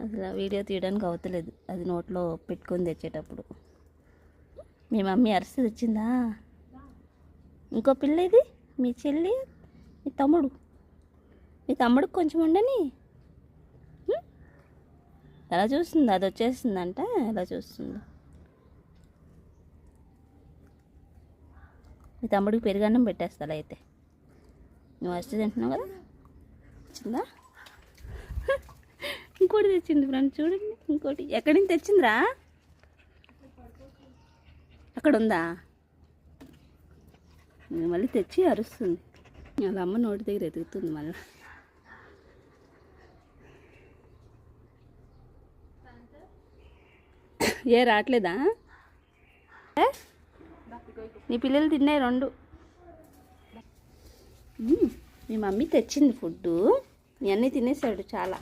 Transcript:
అసలు వీడియో తీయడానికి అవతలేదు, అది నోట్లో పెట్టుకొని తెచ్చేటప్పుడు. మీ మమ్మీ అరిసి తెచ్చిందా? ఇంకో పిల్ల ఇది మీ చెల్లి, మీ తమ్ముడు. మీ తమ్ముడికి కొంచెం ఉండని. ఎలా చూస్తుంది, అది వచ్చేస్తుందంట. ఎలా చూస్తుంది? మీ తమ్ముడికి పెరుగన్నం పెట్టేస్తా అయితే. నువ్వు వస్తే తింటున్నావు కదా. వచ్చిందా? ఇంకోటి తెచ్చింది ఫ్రెండ్, చూడండి. ఇంకోటి ఎక్కడి నుంచి తెచ్చిందిరా? అక్కడ ఉందా? మళ్ళీ తెచ్చి అరుస్తుంది. వాళ్ళ అమ్మ నోటి దగ్గర ఎదుగుతుంది మళ్ళీ. ఏ రావట్లేదా? నీ పిల్లలు తిన్నాయి 2. మీ మమ్మీ తెచ్చింది ఫుడ్డు, మీ అన్నీ తినేసాడు చాలా.